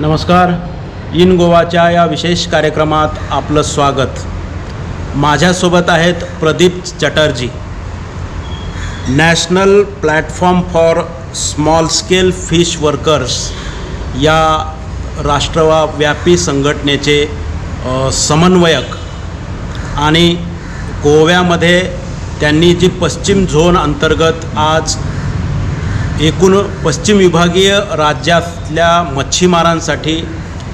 नमस्कार. इन गोवाच्या या विशेष कार्यक्रमात आपलं स्वागत. माझ्यासोबत आहेत Pradeep Chatterjee. National platform for small scale fish workers या राष्ट्रव्यापी संघटनेचे समन्वयक आणि गोव्यामध्ये त्यांनी जी पश्चिम झोन अंतर्गत आज एकूण पश्चिम विभागीय राज्यातल्या मच्छीमारांसाठी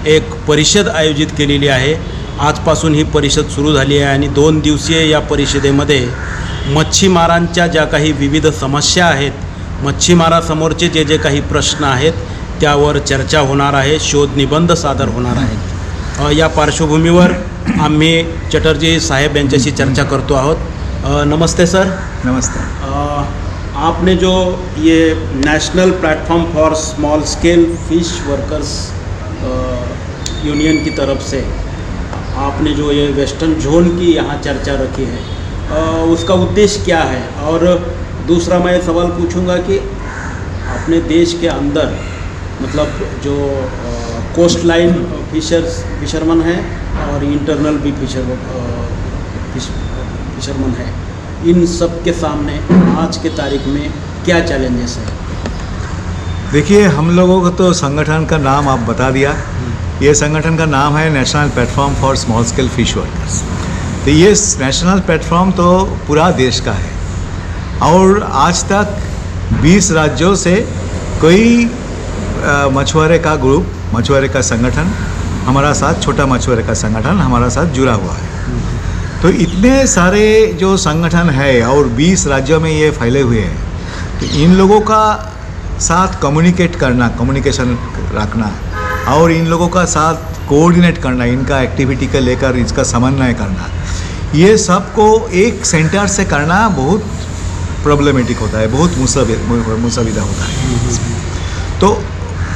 एक परिषद आयोजित केलेली आहे. आजपासून ही परिषद सुरू झाली आहे आणि 2 दिवसीय या परिषदेमध्ये मच्छीमारांच्या ज्या काही विविध समस्या आहेत, मच्छीमारासमोरचे जे काही प्रश्न आहेत त्यावर चर्चा होणार आहे, शोध निबंध सादर होणार आहेत. या पार्श्वभूमीवर आम्ही चटर्जी साहेब यांच्याशी चर्चा करतो आहोत. नमस्ते सर. नमस्ते. आपने जो ये national platform for small scale fish workers union की तरफ से आपने जो ये वेस्टर्न जोन की यहाँ चर्चा रखी है, उसका उद्देश्य क्या है? और दूसरा मैं सवाल पूछूंगा कि अपने देश के अंदर मतलब जो कोस्ट लाइन फिशरमन है और इंटरनल भी फिशरमन है, इन सब के सामने आज के तारीख में क्या चैलेंजेस हैं? देखिए, हम लोगों को तो संगठन का नाम आप बता दिया. ये संगठन का नाम है national platform for small scale fish workers. तो ये नेशनल प्लेटफॉर्म तो पूरा देश का है और आज तक 20 राज्यों से कोई मछुआरे का ग्रुप, मछुआरे का संगठन हमारा साथ, छोटा मछुआरे का संगठन हमारा साथ जुड़ा हुआ है. तो इतने सारे जो संगठन है और 20 राज्यों में ये फैले हुए हैं, तो इन लोगों का साथ कम्युनिकेट करना, कम्युनिकेशन रखना और इन लोगों का साथ कोऑर्डिनेट करना, इनका एक्टिविटी को लेकर इसका समन्वय करना, ये सबको एक सेंटर से करना बहुत प्रॉब्लमेटिक होता है, बहुत मुसीबत होता है. तो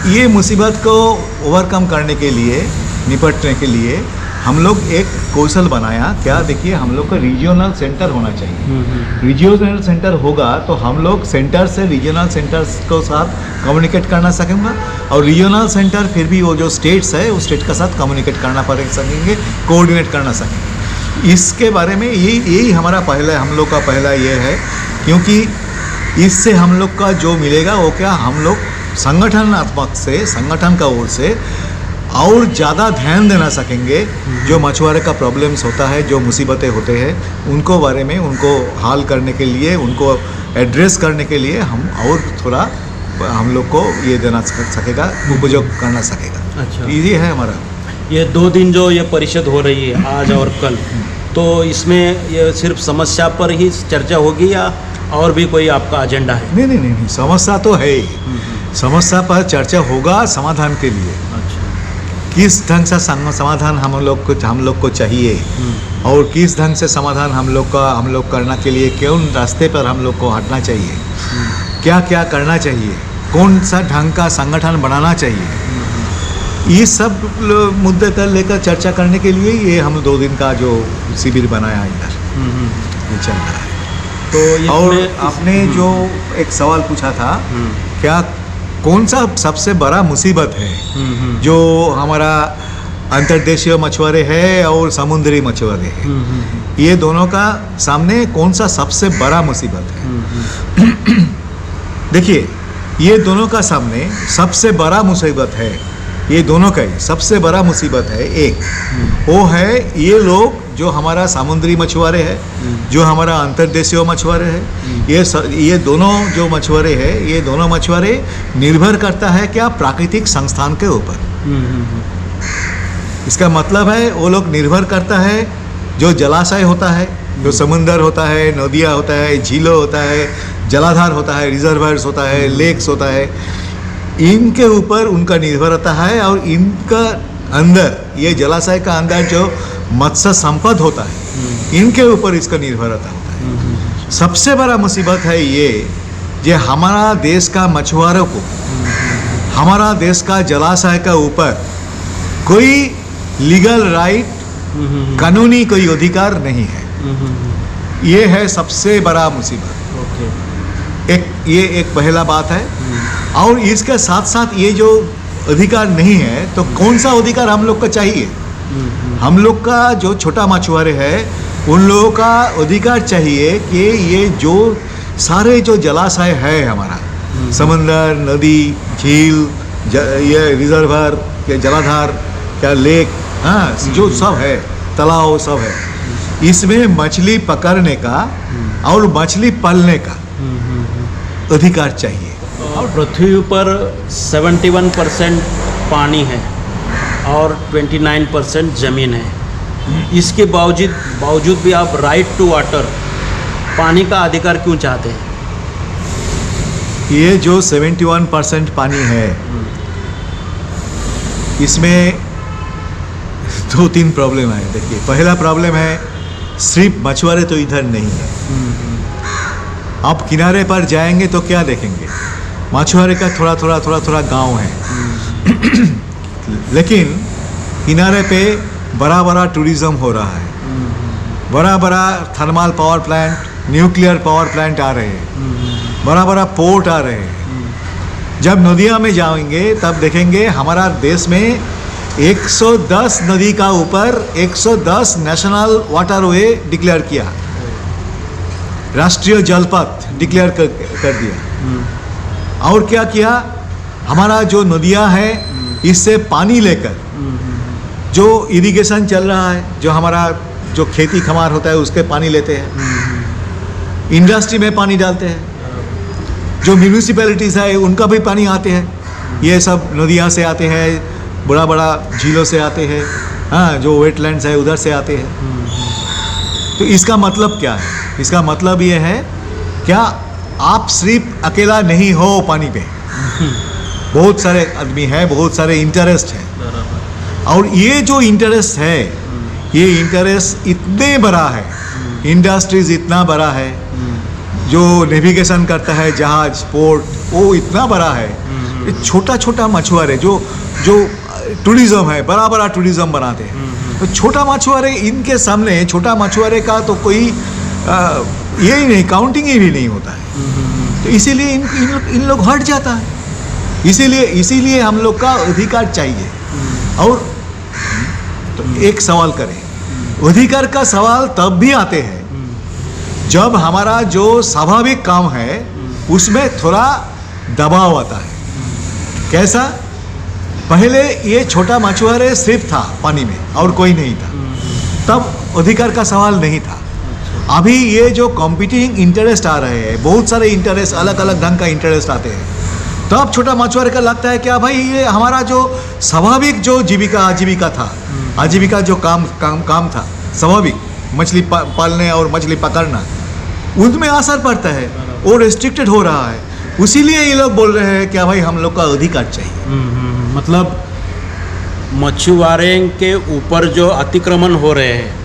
ये मुसीबत को ओवरकम करने के लिए, निपटने के लिए हम लोग एक कौशल बनाया. क्या? देखिए, हम लोग का रीजनल सेंटर होना चाहिए. रीजनल सेंटर होगा तो हम लोग सेंटर से रीजनल सेंटर्स को साथ कम्युनिकेट करना सकेंगे और रीजनल सेंटर फिर भी वो जो स्टेट्स है उस स्टेट का साथ कम्युनिकेट करना सकेंगे, कोऑर्डिनेट करना सकेंगे. इसके बारे में यही हमारा हम लोग का पहला ये है, क्योंकि इससे हम लोग का जो मिलेगा वो क्या, हम लोग संगठनात्मक से, संगठन का ओर से और ज़्यादा ध्यान देना सकेंगे. जो मछुआरे का प्रॉब्लम्स होता है, जो मुसीबतें होते हैं, उनको बारे में, उनको हल करने के लिए, उनको एड्रेस करने के लिए हम और थोड़ा हम लोग को ये देना सकेगा, उपयोग करना सकेगा. अच्छा, ये है हमारा. ये 2 दिन जो ये परिषद हो रही है आज और कल, तो इसमें ये सिर्फ समस्या पर ही चर्चा होगी या और भी कोई आपका एजेंडा है? नहीं, समस्या तो है ही. समस्या पर चर्चा होगा समाधान के लिए. किस ढंग से समाधान हम लोग को चाहिए और किस ढंग से समाधान हम लोग करना के लिए कौन रास्ते पर हम लोग को हटना चाहिए, क्या क्या करना चाहिए, कौन सा ढंग का संगठन बनाना चाहिए, ये सब मुद्दे पर लेकर चर्चा करने के लिए ये हम 2 दिन का जो शिविर बनाया इधर ये चल रहा है. तो और आपने जो एक सवाल पूछा था, क्या कौन सा सबसे बड़ा मुसीबत है जो हमारा अंतर्देशीय मछुआरे है और समुद्री मछुआरे है, ये दोनों का सामने कौन सा सबसे बड़ा मुसीबत है? देखिए, ये दोनों का सामने सबसे बड़ा मुसीबत है, ये दोनों का ही सबसे बड़ा मुसीबत है. एक वो है ये लोग जो हमारा समुद्री मछुआरे है, जो हमारा अंतर्देशीय मछुआरे है, ये दोनों जो मछुआरे है, ये दोनों मछुआरे निर्भर करता है क्या, प्राकृतिक संस्थान के ऊपर. इसका मतलब है वो लोग निर्भर करता है जो जलाशय होता है, जो समुंदर होता है, नदियाँ होता है, झीलों होता है, जलाधार होता है, रिजर्वायर्स होता है, लेक्स होता है, इनके ऊपर उनका निर्भरता है. और इनका अंदर, ये जलाशय का अंदर जो मत्स्य संपद होता है, इनके ऊपर इसका निर्भरता होता है. सबसे बड़ा मुसीबत है ये, जो हमारा देश का मछुआरों को, हमारा देश का जलाशय का ऊपर कोई लीगल राइट, कानूनी कोई अधिकार नहीं है. ये है सबसे बड़ा मुसीबत. ये एक पहला बात है. और इसके साथ साथ ये जो अधिकार नहीं है तो कौन सा अधिकार हम लोग का चाहिए? हम लोग का जो छोटा मछुआरे है उन लोगों का अधिकार चाहिए कि ये जो सारे जो जलाशय है हमारा, समंदर, नदी, झील, ये रिजर्वर, जलाधार, क्या लेक, हाँ, जो सब है, तालाब सब है, इसमें मछली पकड़ने का और मछली पालने का अधिकार चाहिए। और पृथ्वी पर 71% पानी है और 29% ज़मीन है। इसके बावजूद भी आप राइट टू वाटर, पानी का अधिकार क्यों चाहते हैं? ये जो 71% पानी है इसमें 2-3 प्रॉब्लम है। देखिए, पहला प्रॉब्लम है सिर्फ मछुआरे तो इधर नहीं है। आप किनारे पर जाएंगे तो क्या देखेंगे? मछुआरे का थोड़ा गांव है लेकिन किनारे पे बड़ा टूरिज्म हो रहा है, बड़ा thermal power plant, nuclear power plant आ रहे हैं, बड़ा पोर्ट आ रहे हैं। जब नदियाँ में जाएंगे तब देखेंगे हमारा देश में 110 नदी का ऊपर 110 नेशनल वाटरवे डिक्लेयर किया, राष्ट्रीय जलपथ डिक्लेयर कर दिया। और क्या किया? हमारा जो नदियाँ हैं इससे पानी लेकर जो इरिगेशन चल रहा है, जो हमारा जो खेती खमार होता है उसके पानी लेते हैं, इंडस्ट्री में पानी डालते हैं, जो म्यूनिसिपैलिटीज़ है उनका भी पानी आते हैं, ये सब नदियाँ से आते हैं, बड़ा झीलों से आते हैं, हाँ, जो वेटलैंड्स है उधर से आते हैं। तो इसका मतलब क्या है? इसका मतलब ये है, क्या आप सिर्फ अकेला नहीं हो पानी पे, बहुत सारे आदमी हैं, बहुत सारे इंटरेस्ट हैं। और ये जो इंटरेस्ट है, ये इंटरेस्ट इतने बड़ा है, इंडस्ट्रीज इतना बड़ा है, जो नेविगेशन करता है जहाज, पोर्ट, वो इतना बड़ा है। ये छोटा मछुआरे जो टूरिज्म है, बड़ा टूरिज्म बनाते हैं, तो छोटा मछुआरे, इनके सामने छोटा मछुआरे का तो कोई यही नहीं, काउंटिंग ही भी नहीं होता है। तो इसीलिए इन लोग हट जाता है। इसीलिए हम लोग का अधिकार चाहिए। और तो एक सवाल करें, अधिकार का सवाल तब भी आते हैं जब हमारा जो स्वाभाविक काम है उसमें थोड़ा दबाव आता है। कैसा? पहले ये छोटा मछुआरे सिर्फ था पानी में और कोई नहीं था, तब अधिकार का सवाल नहीं था। अभी ये जो कॉम्पिटिंग इंटरेस्ट आ रहे हैं, बहुत सारे इंटरेस्ट, अलग अलग ढंग का इंटरेस्ट आते हैं, तब छोटा मछुआरे का लगता है क्या भाई, ये हमारा जो स्वाभाविक जो आजीविका था, आजीविका जो काम था स्वाभाविक, मछली पालने और मछली पकड़ना, उनमें असर पड़ता है, वो रिस्ट्रिक्टेड हो रहा है। उसीलिए ये लोग बोल रहे हैं क्या भाई हम लोग का अधिकार चाहिए। मतलब मछुआरे के ऊपर जो अतिक्रमण हो रहे हैं,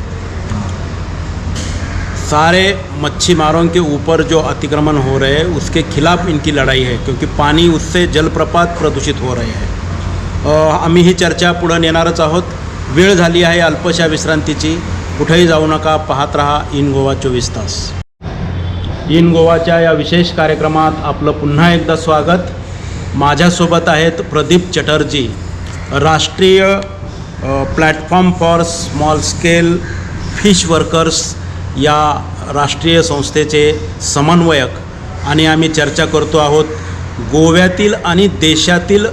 सारे मच्छी मारों के ऊपर जो अतिक्रमण हो रहे हैं उसके खिलाफ इनकी लढाई है, क्योंकि पाणी उससे जलप्रपात प्रदूषित हो रहे हैं। आम्ही ही चर्चा पुढे नेणारच आहोत। वेळ झाली आहे अल्पशा विश्रांतीची, कुठेही जाऊ नका, पाहत रहा इन गोवा 24 तास। इन गोवाच्या या विशेष कार्यक्रमात आपलं पुन्हा एकदा स्वागत। माझ्यासोबत आहेत प्रदीप चटर्जी, राष्ट्रीय platform for small scale fish workers या राष्ट्रीय संस्थेचे समन्वयक, आणि आम्ही चर्चा करतो आहोत गोव्यातील आणि देशातील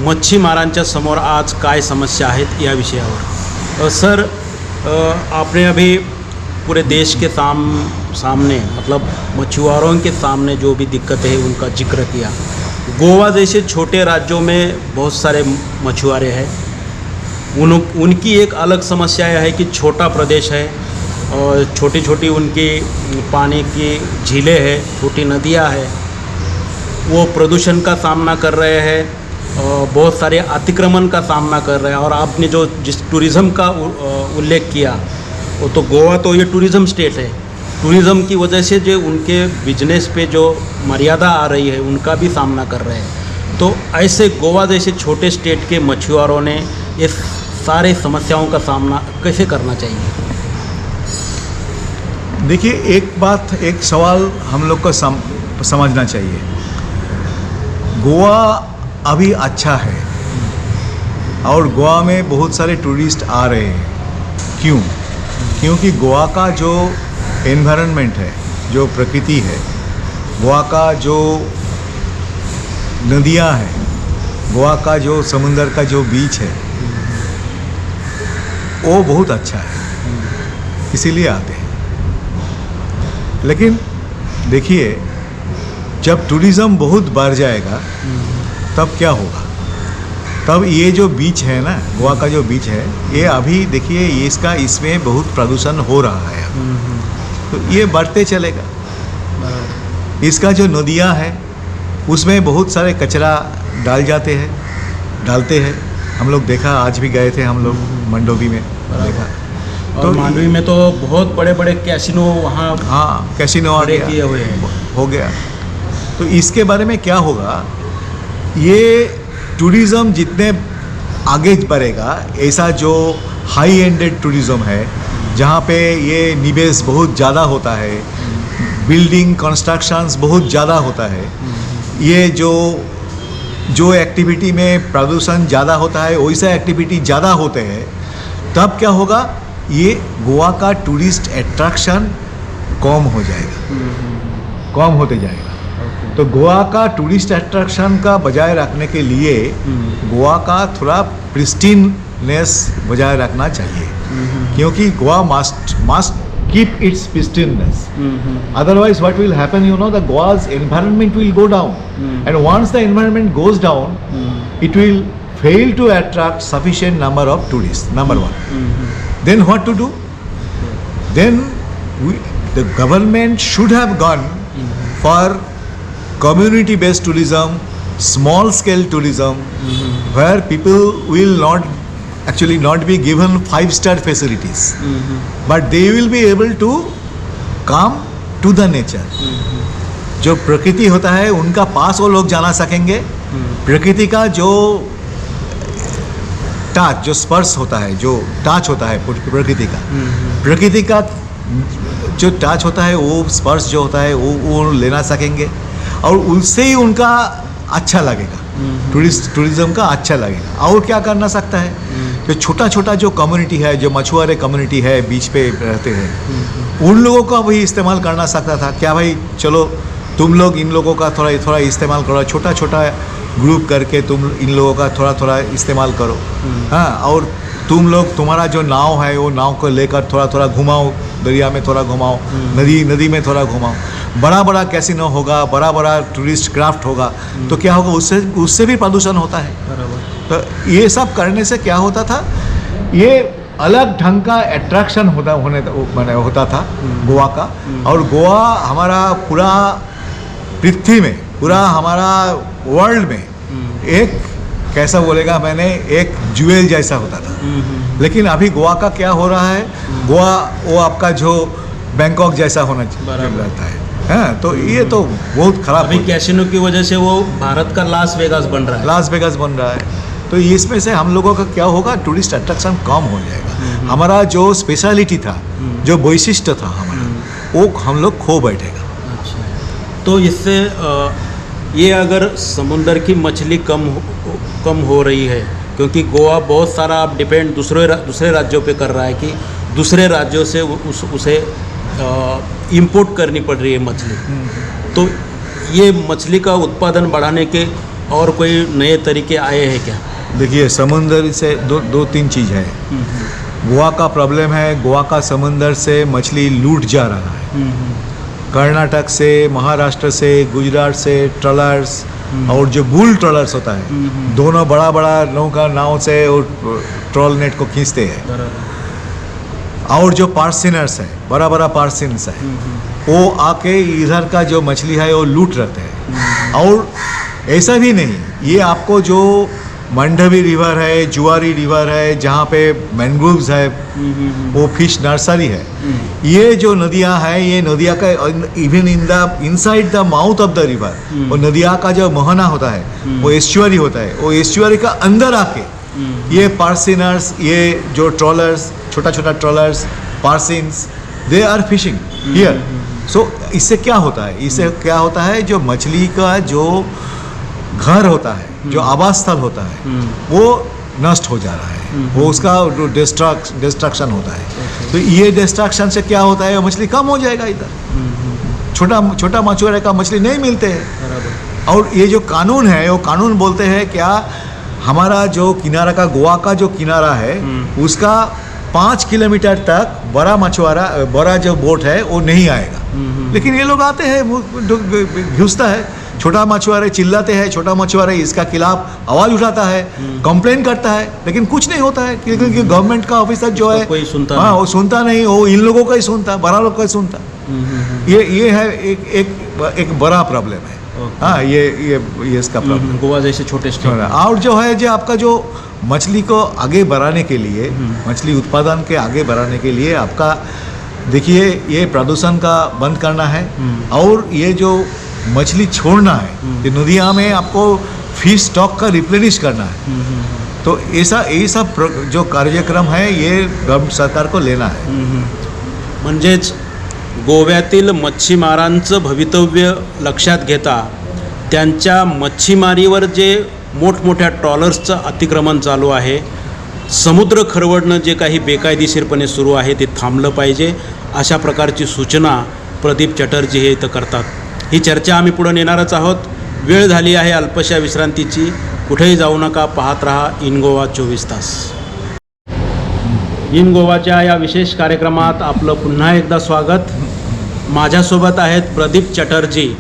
मच्छीमारांच्या समोर आज काय समस्या आहेत या विषयावर। सर, आपने अभी पूरे देश के सामने मतलब मछुआरों के सामने जो भी दिक्कतें हैं उनका जिक्र किया। गोवा जैसे छोटे राज्यों में बहुत सारे मछुआरे हैं, उनकी एक अलग समस्या यह है कि छोटा प्रदेश है और छोटी छोटी उनकी पानी की झीलें हैं, छोटी नदियां हैं, वो प्रदूषण का सामना कर रहे हैं और बहुत सारे अतिक्रमण का सामना कर रहे हैं। और आपने जो जिस टूरिज़्म का उल्लेख किया, वो तो गोवा तो ये टूरिज़्म स्टेट है, टूरिज़्म की वजह से जो उनके बिजनेस पे जो मर्यादा आ रही है उनका भी सामना कर रहे हैं। तो ऐसे गोवा जैसे छोटे स्टेट के मछुआरों ने ये सारे समस्याओं का सामना कैसे करना चाहिए? देखिए, एक सवाल हम लोग को समझना चाहिए। गोवा अभी अच्छा है, और गोवा में बहुत सारे टूरिस्ट आ रहे हैं। क्यों? क्योंकि गोवा का जो एनवायरनमेंट है, जो प्रकृति है, गोवा का जो नदियाँ हैं, गोवा का जो समुंदर का जो बीच है, वो बहुत अच्छा है, इसीलिए आते हैं। लेकिन देखिए, जब टूरिज़्म बहुत बढ़ जाएगा तब क्या होगा? तब ये जो बीच है ना, गोवा का जो बीच है, ये अभी देखिए इसमें बहुत प्रदूषण हो रहा है, तो ये बढ़ते चलेगा। इसका जो नदियाँ है उसमें बहुत सारे कचरा डालते हैं। हम लोग देखा, आज भी गए थे हम लोग मंडोवी में देखा। तो मांडवी में तो बहुत बड़े बड़े कैसीनो वहाँ, हाँ, कैसीनो आ बड़े गया, किए हुए हैं। हो गया। तो इसके बारे में क्या होगा? ये टूरिज़्म जितने आगे बढ़ेगा, ऐसा जो हाई एंडेड टूरिज़्म है, जहाँ पे ये निवेश बहुत ज़्यादा होता है, बिल्डिंग कंस्ट्रक्शंस बहुत ज़्यादा होता है, ये जो एक्टिविटी में प्रदूषण ज़्यादा होता है, वैसा एक्टिविटी ज़्यादा होते हैं, तब क्या होगा? ये गोवा का टूरिस्ट अट्रैक्शन कम हो जाएगा, कम होते जाएगा। तो गोवा का टूरिस्ट अट्रैक्शन का बजाय रखने के लिए गोवा का थोड़ा प्रिस्टीननेस बजाय रखना चाहिए, क्योंकि Goa must keep its pristineness. Otherwise, what will happen? The Goa's environment will go down, and once the environment goes down, it will fail to attract sufficient number of tourists. Number one. Then what to do? Then the government should have gone for community-based tourism, small-scale tourism, where people will not be given 5-star facilities, but they will be able to come to the nature. जो प्रकृति होता है उनका पास वो लोग जाना सकेंगे। प्रकृति का जो टच, जो स्पर्श होता है, जो टच होता है प्रकृति का जो टच होता है, वो स्पर्श जो होता है वो लेना सकेंगे, और उससे ही उनका अच्छा लगेगा, टूरिज्म का अच्छा लगेगा। और क्या करना सकता है? जो छोटा जो कम्युनिटी है, जो मछुआरे कम्युनिटी है, बीच पे रहते हैं, उन लोगों का भी इस्तेमाल करना सकता था। क्या भाई, चलो तुम लोग इन लोगों का थोड़ा इस्तेमाल करो, छोटा ग्रुप करके तुम इन लोगों का थोड़ा इस्तेमाल करो, हाँ। और तुम लोग, तुम्हारा जो नाव है, वो नाव को लेकर थोड़ा घुमाओ, दरिया में थोड़ा घुमाओ, नदी में थोड़ा घुमाओ। बड़ा कैसीनो होगा, बड़ा टूरिस्ट क्राफ्ट होगा, तो क्या होगा? उससे भी प्रदूषण होता है। तो ये सब करने से क्या होता था? ये अलग ढंग का अट्रैक्शन होता था गोवा का। और गोवा हमारा पूरा पृथ्वी में, पूरा हमारा वर्ल्ड में एक, कैसा बोलेगा मैंने, एक ज्वेल जैसा होता था। लेकिन अभी गोवा का क्या हो रहा है? गोवा वो आपका जो बैंकॉक जैसा होना रहता है, हाँ। तो ये तो बहुत खराब। अभी कैसीनो की वजह से वो भारत का लास वेगास बन रहा है। तो इसमें से हम लोगों का क्या होगा? टूरिस्ट अट्रैक्शन कम हो जाएगा। हमारा जो स्पेशलिटी था, जो वैशिष्ट्य था हमारा, वो हम लोग खो बैठेगा। अच्छा, तो इससे ये अगर समुंदर की मछली कम हो रही है, क्योंकि गोवा बहुत सारा आप डिपेंड दूसरे राज्यों पे कर रहा है कि दूसरे राज्यों से उसे इंपोर्ट करनी पड़ रही है मछली, तो ये मछली का उत्पादन बढ़ाने के और कोई नए तरीके आए हैं क्या? देखिए, समुंदर से दो तीन चीज़ है। गोवा का प्रॉब्लम है, गोवा का समुंदर से मछली लूट जा रहा है। कर्नाटक से, महाराष्ट्र से, गुजरात से ट्रॉलर्स, और जो बुल ट्रॉलर्स होता है, दोनों बड़ा नौका नाव से और ट्रॉल नेट को खींचते हैं। और जो पार्सिनर्स है, बड़ा पार्सिन्स है, वो आके इधर का जो मछली है वो लूट रहते हैं। और ऐसा भी नहीं, ये आपको जो मंडवी रिवर है, जुआरी रिवर है, जहाँ पे मैंग्रोव्स है, वो फिश नर्सरी है, ये जो नदियाँ हैं, ये नदिया का even inside the mouth of the river, वो नदिया का जो मोहना होता है, वो एस्चुअरी होता है, वो एस्चुअरी का अंदर आके ये पार्सिनर्स, ये जो ट्रॉलर्स, छोटा trawlers, purse seines, they are fishing here. So इससे क्या होता है? इससे क्या होता है? जो मछली का जो घर होता है, जो आवास स्थल होता है, वो नष्ट हो जा रहा है, वो उसका डिस्ट्रक्शन होता है। तो ये डिस्ट्रक्शन से क्या होता है, मछली कम हो जाएगा इधर, छोटा मछुआरे का मछली नहीं मिलते हैं। और ये जो कानून है वो कानून बोलते हैं क्या, हमारा जो किनारा का गोवा का जो किनारा है उसका 5 किलोमीटर तक बड़ा जो बोट है वो नहीं आएगा। लेकिन ये लोग आते हैं, घुसता है, छोटा मछुआरे चिल्लाते हैं, छोटा मछुआरे इसका खिलाफ आवाज़ उठाता है, कंप्लेन करता है, लेकिन कुछ नहीं होता है क्योंकि गवर्नमेंट का ऑफिसर जो है कोई सुनता हाँ वो सुनता नहीं, वो इन लोगों का ही सुनता, बड़ा लोग का ही सुनता। ये है एक बड़ा प्रॉब्लम है। हाँ ये इसका प्रॉब्लम गोवा जैसे छोटे स्टेट। और जो है जो आपका जो मछली को आगे बढ़ाने के लिए, मछली उत्पादन के आगे बढ़ाने के लिए आपका देखिए ये प्रदूषण का बंद करना है और ये जो मछली छोड़ना है, ये नदियाँ में आपको फिश स्टॉक का रिप्लेनिश करना है। तो ऐसा जो कार्यक्रम है ये सरकार को लेना है। म्हणजेच गोव्यातील मच्छीमारांचं भवितव्य लक्षात घेता त्यांच्या मच्छीमारीवर जे मोठमोठ्या ट्रॉलर्सचं अतिक्रमण चालू आहे, समुद्र खरवडणं जे काही बेकायदेशीरपणे सुरू आहे ते थांबलं पाहिजे, अशा प्रकारची सूचना प्रदीप चटर्जी हे इथं करतात। ही चर्चा आम्ही पुढे नेणारच आहोत। वेळ झाली आहे अल्पशा विश्रांतीची, कुठेही जाऊ नका, पाहत रहा इन गोवा 24 तास। इन गोवाच्या या विशेष कार्यक्रमात आपलं पुन्हा एकदा स्वागत। माझ्यासोबत आहेत प्रदीप चटर्जी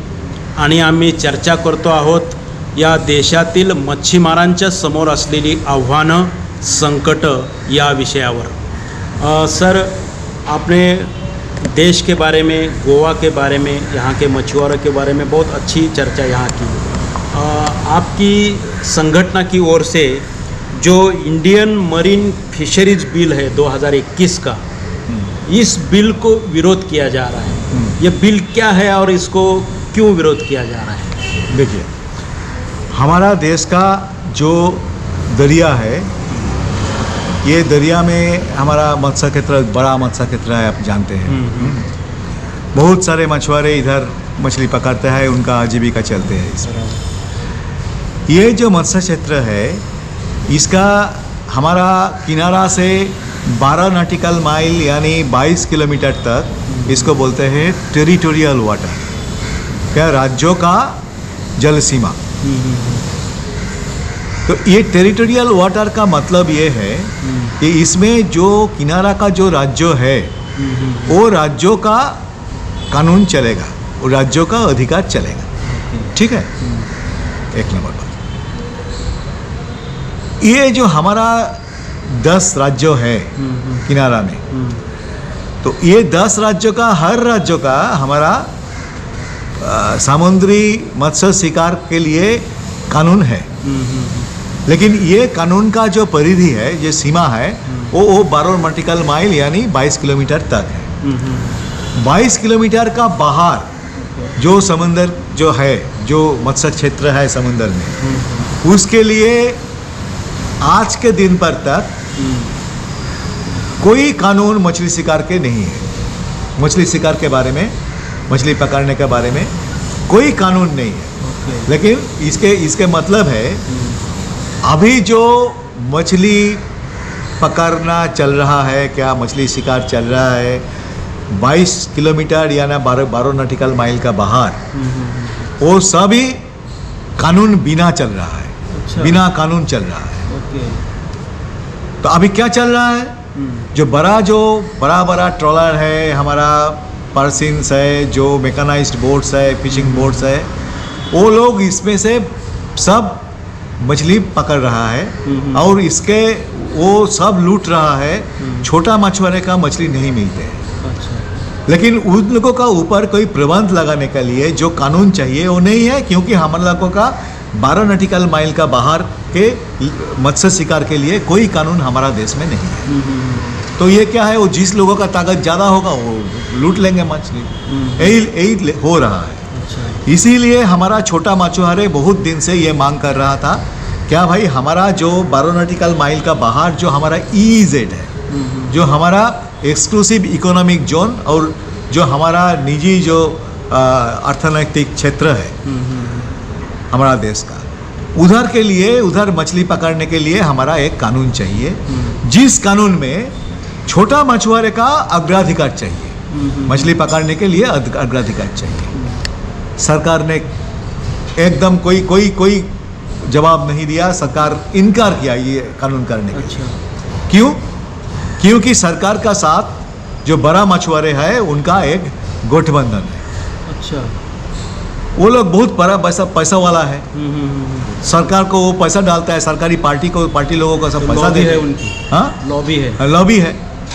आणि आम्ही चर्चा करतो आहोत या देशातील मच्छीमारांच्या समोर असलेली आव्हानं, संकट या विषयावर। सर, आपने देश के बारे में, गोवा के बारे में, यहाँ के मछुआरों के बारे में बहुत अच्छी चर्चा यहाँ की। आपकी संगठन की ओर से जो इंडियन मरीन फिशरीज बिल है 2021 का, इस बिल को विरोध किया जा रहा है। ये बिल क्या है और इसको क्यों विरोध किया जा रहा है? देखिए, हमारा देश का जो दरिया है, ये दरिया में हमारा मत्स्य क्षेत्र बड़ा मत्स्य क्षेत्र है, आप जानते हैं। बहुत सारे मछुआरे इधर मछली पकड़ते हैं, उनका आजीविका चलते हैं इसमें। ये जो मत्स्य क्षेत्र है इसका हमारा किनारा से 12 नॉटिकल माइल यानी 22 किलोमीटर तक इसको बोलते हैं टेरिटोरियल वाटर, क्या राज्यों का जल सीमा। तो ये टेरिटोरियल वाटर का मतलब ये है कि इसमें जो किनारा का जो राज्य है वो राज्यों का कानून चलेगा, वो राज्यों का अधिकार चलेगा। ठीक है, एक नंबर बात। ये जो हमारा 10 राज्यों है किनारा में, तो ये 10 राज्यों का हर राज्यों का हमारा समुद्री मत्स्य शिकार के लिए कानून है। लेकिन ये कानून का जो परिधि है, ये सीमा है, वो 12 नॉटिकल माइल यानी 22 किलोमीटर तक है। 22 किलोमीटर का बाहर जो समुंदर जो है, जो मत्स्य क्षेत्र है समुंदर में, उसके लिए आज के दिन पर तक कोई कानून मछली शिकार के नहीं है। मछली शिकार के बारे में, मछली पकड़ने के बारे में कोई कानून नहीं है। लेकिन इसके मतलब है अभी जो मछली पकड़ना चल रहा है, क्या मछली शिकार चल रहा है 22 किलोमीटर या ना 12 नॉटिकल माइल का बाहर, वो सभी कानून बिना चल रहा है। अच्छा। बिना कानून चल रहा है। तो अभी क्या चल रहा है, जो बड़ा ट्रॉलर है, हमारा पर्सिन्स है, जो मैकेनाइज्ड बोट्स है, फिशिंग बोट्स है, वो लोग इसमें से सब मछली पकड़ रहा है और इसके वो सब लूट रहा है। छोटा मछुआरे का मछली नहीं मिलते हैं। अच्छा। लेकिन उन लोगों का ऊपर कोई प्रबंध लगाने के लिए जो कानून चाहिए वो नहीं है, क्योंकि हम लोगों का 12 नॉटिकल माइल का बाहर के मत्स्य शिकार के लिए कोई कानून हमारा देश में नहीं है। तो ये क्या है, वो जिस लोगों का ताकत ज़्यादा होगा वो लूट लेंगे मछली। यही हो रहा है। इसीलिए हमारा छोटा मछुआरे बहुत दिन से ये मांग कर रहा था, क्या भाई हमारा जो 12 नॉटिकल माइल का बाहर जो हमारा EEZ है, जो हमारा एक्सक्लूसिव इकोनॉमिक जोन और जो हमारा निजी जो अर्थनैतिक क्षेत्र है हमारा देश का, उधर के लिए, उधर मछली पकड़ने के लिए हमारा एक कानून चाहिए, जिस कानून में छोटा मछुआरे का अग्राधिकार चाहिए, मछली पकड़ने के लिए अग्राधिकार चाहिए। सरकार ने एकदम कोई जवाब नहीं दिया, सरकार इनकार किया ये कानून करने के लिए। क्यों? क्योंकि सरकार का साथ जो बड़ा मछुआरे है उनका एक गठबंधन है। अच्छा, वो लोग बहुत बड़ा पैसा वाला है, सरकार को वो पैसा डालता है, सरकारी पार्टी लोगों को सब पैसा दे है उनकी। हाँ, लॉबी है।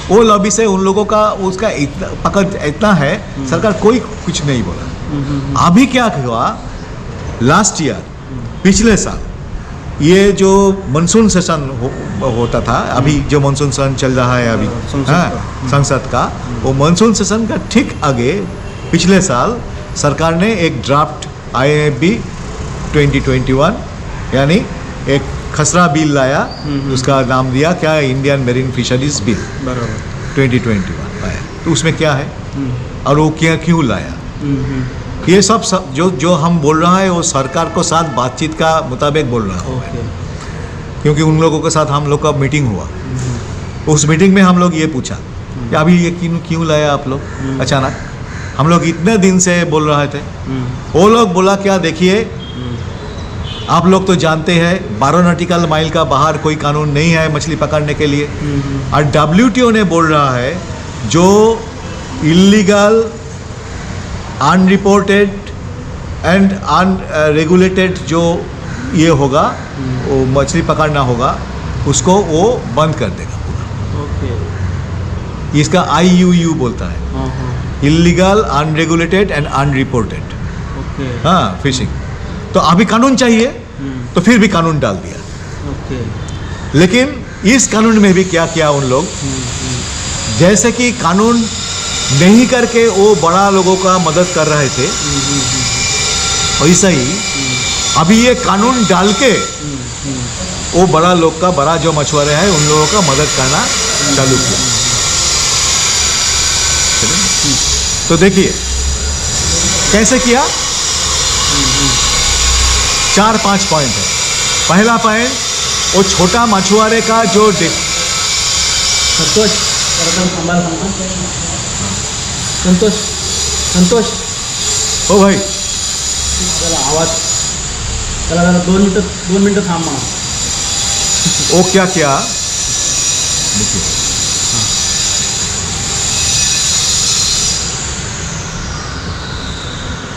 वो लॉबी से उन लोगों का उसका पकड़ इतना है, सरकार कोई कुछ नहीं बोला। अभी क्या हुआ, लास्ट ईयर, पिछले साल, ये जो मानसून सेशन होता था, अभी जो मानसून सेशन चल रहा है अभी संसद का, वो मानसून सेशन का ठीक आगे पिछले साल सरकार ने एक ड्राफ्ट IAFB 2021 यानी एक खसरा बिल लाया, उसका नाम दिया क्या, इंडियन मेरीन फिशरीज बिल 2021 लाया। तो उसमें क्या है और वो क्यों लाया, ये सब जो हम बोल रहा है वो सरकार को साथ बातचीत का मुताबिक बोल रहा है। क्योंकि उन लोगों के साथ हम लोग का मीटिंग हुआ, उस मीटिंग में हम लोग ये पूछा कि अभी ये क्यों लाया आप लोग अचानक, हम लोग इतने दिन से बोल रहे थे। वो लोग बोला क्या, देखिए आप लोग तो जानते हैं 12 नॉटिकल माइल का बाहर कोई कानून नहीं है मछली पकड़ने के लिए, और WTO ने बोल रहा है जो इलीगल, अनरिपोर्टेड एंड अनरेगुलेटेड जो ये होगा, वो मछली पकड़ना होगा, उसको वो बंद कर देगा पूरा। इसका IUU बोलता है, illegal, unregulated and unreported fishing. तो अभी कानून चाहिए, तो फिर भी कानून डाल दिया। लेकिन इस कानून में भी क्या किया उन लोग, जैसे कि कानून नहीं करके वो बड़ा लोगों का मदद कर रहे थे, वैसा ही अभी ये कानून डाल के वो बड़ा लोग का, बड़ा जो मछुआरे हैं उन लोगों का मदद करना चालू किया। तो देखिए कैसे किया, 4-5 पॉइंट है। पहला पॉइंट, वो छोटा मछुआरे का जो संतोष ओ भाई आवाज चला 2 मिनटं थांब म्हणा। वो क्या किया, देखिए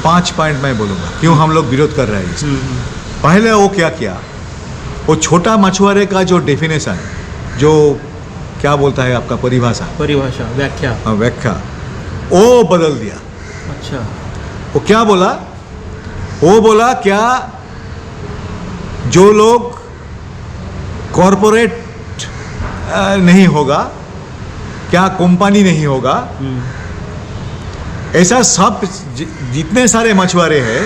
5 पॉइंट मैं बोलूँगा क्यों हम लोग विरोध कर रहे हैं इसमें। पहले वो क्या किया, वो छोटा मछुआरे का जो डेफिनेशन, जो क्या बोलता है आपका, परिभाषा, व्याख्या वो बदल दिया। अच्छा, वो क्या बोला, वो बोला क्या, जो लोग कॉरपोरेट नहीं होगा, क्या कंपनी नहीं होगा, ऐसा सब जितने सारे मछुआरे हैं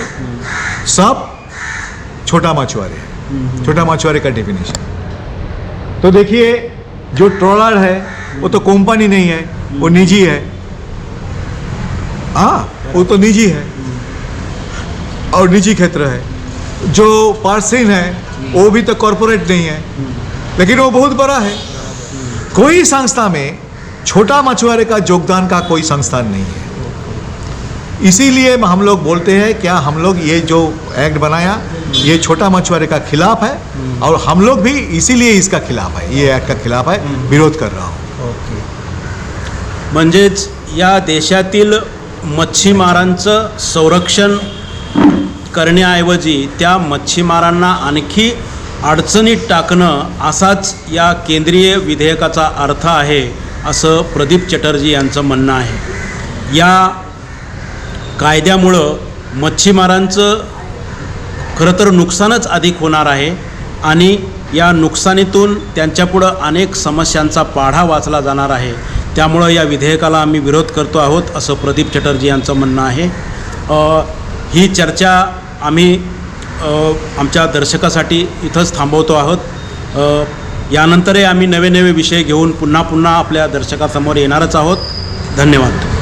सब छोटा मछुआरे हैं। छोटा मछुआरे का डेफिनेशन तो देखिए, जो ट्रॉलर है वो तो कंपनी नहीं है, वो निजी है। हाँ, वो तो निजी है और निजी क्षेत्र है। जो पर्सन है वो भी तो कॉरपोरेट नहीं है, लेकिन वो बहुत बड़ा है। कोई संस्था में छोटा मछुआरे का योगदान का कोई संस्थान नहीं है। इसीलिए हम लोग बोलते हैं, क्या हम लोग ये जो एक्ट बनाया ये छोटा मछुआरे का खिलाफ है, और हम लोग भी इसीलिए इसका खिलाफ है, ये एक्ट का खिलाफ है, विरोध कर रहा हूँ। म्हणजेच या देशातील मच्छीमारांचं संरक्षण करण्याऐवजी त्या मच्छीमारांना आणखी अडचणीत टाकणं असाच या केंद्रीय विधेयकाचा अर्थ आहे, असं प्रदीप चटर्जी यांचं म्हणणं आहे। या कायद्यामुळं मच्छीमारांचं खरं तर नुकसानच अधिक होणार आहे आणि या नुकसानीतून त्यांच्यापुढं अनेक समस्यांचा पाढा वाचला जाणार आहे। त्यामुळं या विधेयकाला आम्ही विरोध करतो आहोत, असं प्रदीप चटर्जी यांचं म्हणणं आहे। ही चर्चा आम्ही आमच्या दर्शकासाठी इथंच थांबवतो आहोत। यानंतरही आम्ही नवे नवे विषय घेऊन पुन्हा आपल्या दर्शकासमोर येणारच आहोत। धन्यवाद।